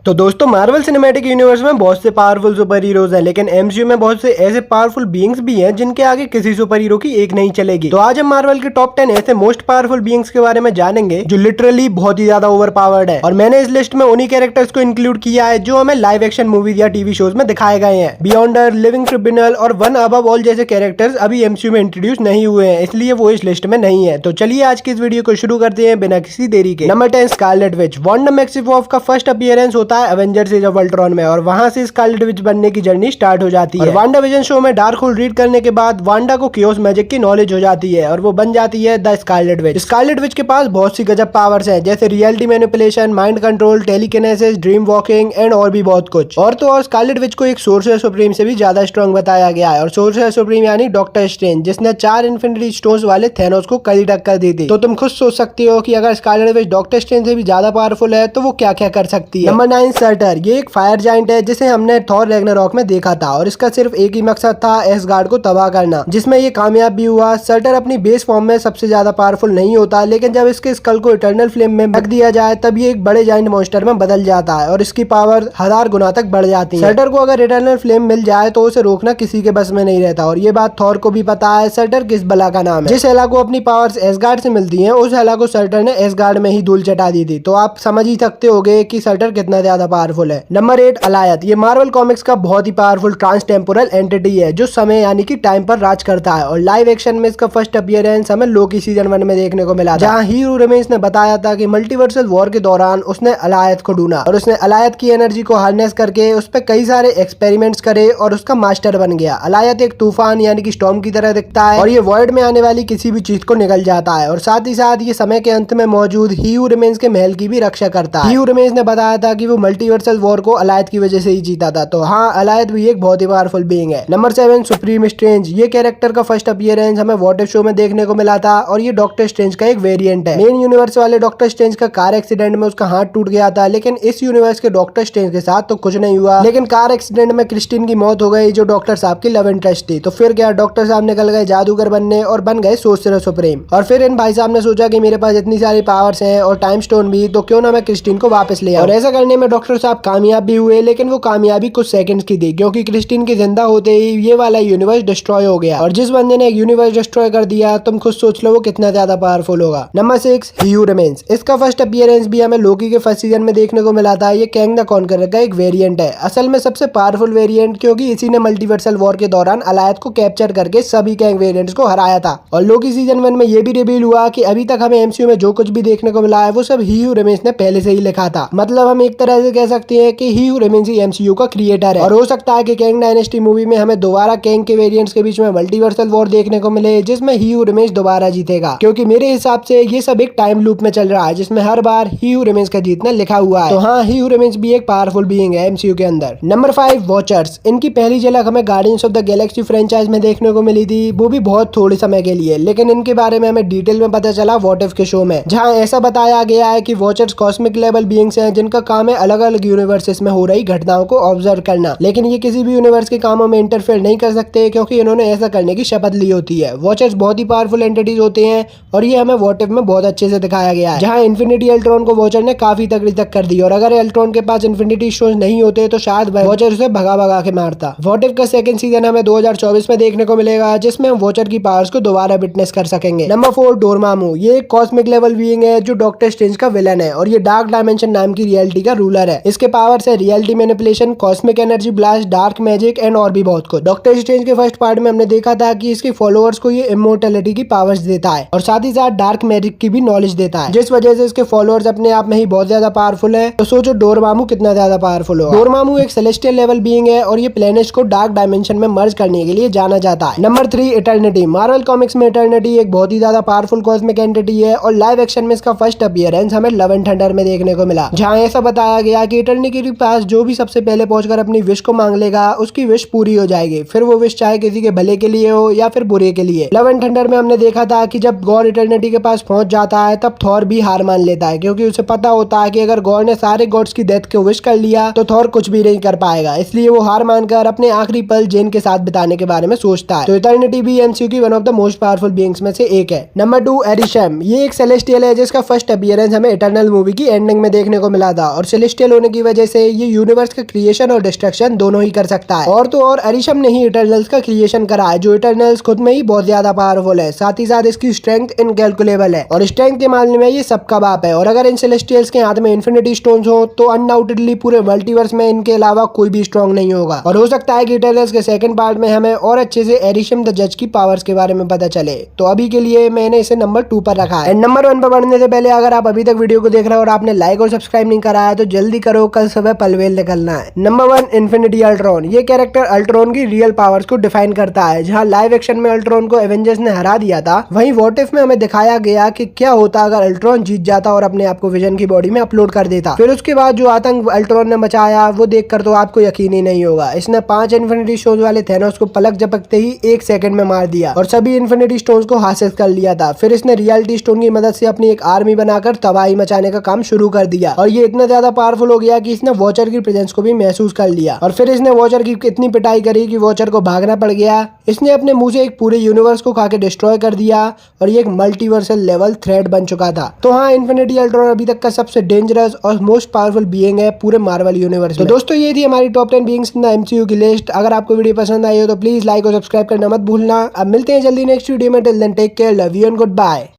तो दोस्तों Marvel cinematic universe में बहुत से पावरफुल सुपर हीरोज हैं, लेकिन एमसीयू में बहुत से ऐसे पावरफुल बीइंग्स भी हैं जिनके आगे किसी सुपर हीरो की एक नहीं चलेगी। तो आज हम मार्वल के टॉप 10 ऐसे मोस्ट पावरफुल बीइंग्स के बारे में जानेंगे जो लिटरली बहुत ही ज्यादा ओवर पावर्ड है। और मैंने इस लिस्ट में उन्हीं कैरेक्टर्स को इंक्लूड किया है जो हमें लाइव एक्शन मूवीज या टीवी शोज में दिखाए गए हैं। बियॉन्डर, लिविंग ट्रिब्यूनल और वन अबव ऑल जैसे कैरेक्टर्स अभी एमसीयू में इंट्रोड्यूस नहीं हुए हैं, इसलिए वो इस लिस्ट में नहीं है। तो चलिए आज की इस वीडियो को शुरू करते हैं बिना किसी देरी के। Number 10 Scarlet Witch. Wanda Maximoff का फर्स्ट अपीयरेंस होता है एवेंजर्स एज ऑफ अल्ट्रॉन में और वहां से स्कारलेट विच बनने की जर्नी स्टार्ट हो जाती है। और वांडा विजन शो में डार्क होल रीड करने के बाद वांडा को कियोस मैजिक की नॉलेज हो जाती है और वो बन जाती है the Scarlet Witch. Scarlet Witch के पास बहुत सी गजब पावर्स हैं, जैसे reality manipulation, mind control, telekinesis, dream walking and और भी बहुत कुछ। और तो और स्कारलेट विच को एक सोर्सर सुप्रीम से भी ज्यादा स्ट्रॉन्ग बताया गया है, और सोर्सर सुप्रीम यानी डॉक्टर स्ट्रेंज, जिसने 4 इन्फिनिटी स्टोन्स वाले थैनोस को कड़ी टक्कर दी थी। तो तुम खुद सोच सकते हो कि अगर स्कारलेट विच डॉक्टर स्ट्रेंज से भी ज्यादा पावरफुल है तो वो क्या क्या कर सकती है। Number 9 shorter. ये एक फायर जाइंट है जिसे हमने थॉर रैग्नारॉक में देखा था और इसका सिर्फ एक ही मकसद था एसगार्ड को तबाह करना, जिसमें ये कामयाब भी हुआ। सर्टर अपनी बेस फॉर्म में सबसे ज्यादा पावरफुल नहीं होता, लेकिन जब इसके स्कल को इटर्नल फ्लेम में रख दिया जाए तब ये एक बड़े जाइंट मॉन्स्टर में बदल जाता है और इसकी पावर 1000 गुना तक बढ़ जाती है। सर्टर को अगर इटर्नल फ्लेम मिल जाए तो उसे रोकना किसी के बस में नहीं रहता, और ये बात थॉर को भी पता है। सर्टर किस बला का नाम है। जिस हेला को अपनी पावर्स एसगार्ड से मिलती हैं, उस हेला को सर्टर ने एसगार्ड में ही धूल चटा दी थी। तो आप समझ ही सकते होगे कि सर्टर कितना ज्यादा पावरफुल है। नंबर 8 अलायत। ये मार्वल कॉमिक्स का बहुत ही पावरफुल ट्रांस टेम्पोरल एंटिटी है जो समय यानी कि टाइम पर राज करता है। और लाइव एक्शन में इसका फर्स्ट अपीयरेंस हमें लोकी सीजन 1 में देखने को मिला, जहां हीरो रेमेंस ने बताया था कि मल्टीवर्सल वॉर के दौरान उसने अलायत को ढूंढा और उसने अलायत की एनर्जी को हार्नेस करके उस पर कई सारे एक्सपेरिमेंट्स करे और उसका मास्टर बन गया। अलायत एक तूफान यानी कि स्टॉर्म की तरह दिखता है और ये वॉइड में आने वाली किसी भी चीज को निगल जाता है, और साथ ही साथ ये समय के अंत में मौजूद हीरो रेमेंस के महल की भी रक्षा करता है। हीरो रेमेंस ने बताया था कि वो मल्टीवर्सल वॉर को अलायत की वजह से ही जीता था। तो हाँ, अलायत भी एक बहुत ही पावरफुल बीइंग है। Number 7 supreme strange. ये कैरेक्टर का फर्स्ट अपीयरेंस हमें व्हाट इफ शो में देखने को मिला था और ये डॉक्टर स्ट्रेंज का एक वेरिएंट है। मेन यूनिवर्स वाले डॉक्टर स्ट्रेंज का कार एक्सीडेंट में उसका हाथ टूट गया था, लेकिन इस यूनिवर्स के डॉक्टर स्ट्रेंज के साथ तो कुछ नहीं हुआ, लेकिन कार एक्सीडेंट में क्रिस्टीन की मौत हो गई जो डॉक्टर साहब की लव इंटरेस्ट थी। तो फिर क्या, डॉक्टर साहब निकल गए जादूगर बनने और बन गए सोर्सरर सुप्रीम। और फिर इन भाई साहब ने सोचा कि मेरे पास इतनी सारी पावर्स हैं और टाइम स्टोन भी, तो क्यों ना मैं क्रिस्टीन को वापस ले आऊं। और ऐसा करने में डॉक्टर साहब कामयाब भी हुए, लेकिन वो कामयाबी कुछ सेकंड्स की थी, क्योंकि क्रिस्टीन के जिंदा होते ही ये वाला यूनिवर्स डिस्ट्रॉय हो गया। और जिस बंदे ने यूनिवर्स डिस्ट्रॉय कर दिया, तुम खुद सोच लो वो कितना ज्यादा पावरफुल होगा। Number 6 hero रेमेंस। इसका फर्स्ट अपीयरेंस भी हमें लोकी के फर्स्ट सीजन में देखने को मिला था। ये कैंग द कॉन्करर का एक वेरिएंट है, असल में सबसे पावरफुल वेरिएंट, क्योंकि इसी ने मल्टीवर्सल वॉर के दौरान अलायत को कैप्चर करके सभी कैंग वेरिएंट्स को हराया था। और लोकी सीजन 1 में ये भी रिवील हुआ कि अभी तक हमें एमसीयू में जो कुछ भी देखने को मिला है वो सब हीरो रेमेंस ने पहले से ही लिखा था। मतलब हम एक तरह से कह सकते हैं कि हीरो रेमेंस ही एमसीयू का क्रिएटर है। और हो सकता है कि कैंग डायनेस्टी मूवी में हमें दोबारा कैंग के वेरिएंट्स के बीच में मल्टीवर्सल वॉर देखने को मिले, जिसमें हीरो रेमेंस दोबारा जीतेगा, क्योंकि मेरे हिसाब से ये सब एक टाइम लूप में चल रहा है जिसमें हर बार हीरो रेमेंस का जीतना लिखा हुआ है। तो हाँ, हीरो रेमेंस भी एक पावरफुल बीइंग है एमसीयू के अंदर। Number 5 watchers. इनकी पहली झलक हमें guardians of the Galaxy franchise में देखने को मिली थी, वो भी बहुत थोड़े समय के लिए, लेकिन इनके बारे में हमें डिटेल में पता चला व्हाट इफ के शो में, जहाँ ऐसा बताया गया है कि वॉचर्स कॉस्मिक लेवल बीइंग्स हैं जिनका काम है अलग अलग यूनिवर्सेस में हो रही घटनाओं को ऑब्जर्व करना, लेकिन ये किसी भी यूनिवर्स के कामों में इंटरफेयर नहीं कर सकते क्योंकि इन्होंने ऐसा करने की शपथ ली होती है। वॉचर्स बहुत ही पावरफुल एंटिटीज होते हैं और ये हमें व्हाट इफ में बहुत अच्छे से दिखाया गया है, जहां इन्फिनिटी एल्ट्रॉन को वॉचर ने काफी तगड़ी तक कर दी, और अगर एल्ट्रॉन के पास इन्फिनिटी स्टोन्स नहीं होते तो शायद वॉचर उसे भगा भगा के मारता। व्हाट इफ का सेकंड सीजन हमें 2024 में देखने को मिलेगा, जिसमें हम वॉचर की पावर्स को दोबारा विटनेस कर सकेंगे। Number 4 Dormammu. ये एक कॉस्मिक लेवल बीइंग है जो डॉक्टर स्ट्रेंज का विलन है, और ये डार्क डायमेंशन नाम की रियलिटी का रूलर है। इसके पावर्स है reality manipulation, cosmic energy blast, dark magic and और भी बहुत कुछ। डॉक्टर स्ट्रेंज के फर्स्ट पार्ट में हमने देखा था कि इसके फॉलोअर्स को ये इमोर्टैलिटी की पावर्स देता है और साथ ही साथ डार्क मैजिक की भी नॉलेज देता है, जिस वजह से इसके फॉलोअर्स अपने आप में ही बहुत ज्यादा पावरफुल है। तो सोचो डोरमामू कितना ज्यादा पावरफुल होगा। डोरमामू एक सेलेस्टियल लेवल बीइंग है और ये प्लैनेट्स को डार्क डायमेंशन में मर्ज करने के लिए जाना जाता है। Number 3 eternity. मार्वल कॉमिक्स में इटर्निटी एक बहुत ही ज्यादा पावरफुल कॉस्मिक एंटिटी है और लाइव एक्शन में इसका फर्स्ट अपीयरेंस हमें लव एंड थंडर में देखने को मिला, जहाँ ऐसा बताया गया कि इटर्निटी के पास जो भी सबसे पहले पहुंचकर अपनी विश को मांग लेगा उसकी विश पूरी हो जाएगी, फिर वो विश चाहे किसी के भले के लिए हो या फिर बुरे के लिए। लव एंड थंडर में हमने देखा था कि जब गॉड इटर्निटी के पास पहुंच जाता है तब थॉर भी हार मान लेता है, क्योंकि उसे पता होता है कि अगर गॉड ने सारे गॉड्स की डेथ को विश कर लिया तो थॉर कुछ भी नहीं कर पाएगा, इसलिए वो हार मानकर अपने आखिरी पल जेन के साथ बिताने के बारे में सोचता है। तो इटर्निटी भी एमसीयू की one of the most powerful beings में से एक है। नंबर 2 एरिशम। ये एक सेलेस्टियल है जिसका फर्स्ट अपीयरेंस हमें इटर्नल मूवी की एंडिंग में देखने को मिला था, और सेलेस्टियल होने की वजह से ये यूनिवर्स का क्रिएशन और डिस्ट्रक्शन दोनों ही कर सकता है। और तो और अरिशम ने ही इटर्नल्स का क्रिएशन करा है, जो इटर्नल्स खुद में ही बहुत ज्यादा पावरफुल है। साथ ही साथ इसकी स्ट्रेंथ इनकैलकुलेबल है और स्ट्रेंथ के मामले में ये सबका बाप है। और अगर इन सेलेस्टियल्स के हाथ में इन्फिनिटी स्टोन्स हो तो अनडाउटेडली पूरे मल्टीवर्स में इनके अलावा कोई भी स्ट्रॉन्ग नहीं होगा। और हो सकता है कि इटर्नल्स के सेकंड पार्ट में हमें और अच्छे से एरिशम द जज की पावर्स के बारे में पता चले। तो अभी के लिए मैंने इसे नंबर 2 पर रखा है। नंबर 1 पर बढ़ने से पहले अगर आप अभी तक वीडियो को देख रहे हो और आपने लाइक और सब्सक्राइब नहीं करा है तो जल्दी करो, कल सुबह पलवेल निकलना है। Number 1 infinity Ultron. ये कैरेक्टर अल्ट्रॉन की रियल पावर्स को डिफाइन करता है। जहां लाइव एक्शन में अल्ट्रॉन को एवेंजर्स ने हरा दिया था, वहीं व्हाट इफ में हमें दिखाया गया कि क्या होता अगर अल्ट्रॉन जीत जाता और अपने आप को विजन की बॉडी में अपलोड कर देता। फिर उसके बाद जो आतंक अल्ट्रॉन ने मचाया वो देखकर तो आपको यकीन ही नहीं होगा। इसने 5 इन्फिनिटी स्टोन्स वाले थैनोस को पलक झपकते ही 1 सेकंड में मार दिया और सभी इन्फिनिटी स्टोन्स को हासिल कर लिया था। फिर इसने रियलिटी स्टोन की मदद से अपनी एक आर्मी बनाकर तबाही मचाने का काम शुरू कर दिया और ये इतना ज्यादा पावरफुल हो गया कि इसने वॉचर की प्रेजेंस को भी महसूस कर लिया। और फिर इसने वॉचर की इतनी पिटाई करी कि वॉचर को भागना पड़ गया। इसने अपने मुंह से एक पूरे यूनिवर्स को खा के डिस्ट्रॉय कर दिया और ये एक मल्टीवर्सल लेवल थ्रेट बन चुका था। तो हाँ, इन्फिनिटी अल्ट्रॉन अभी तक का सबसे डेंजरस और मोस्ट पावरफुल बीइंग है पूरे मार्वल यूनिवर्स में। तो दोस्तों ये थी हमारी top 10 beings in the MCU की लिस्ट। अगर आपको वीडियो पसंद आई हो तो प्लीज लाइक और सब्सक्राइब करना मत भूलना। अब मिलते हैं जल्दी नेक्स्ट वीडियो में। Till then take care, love you and good bye.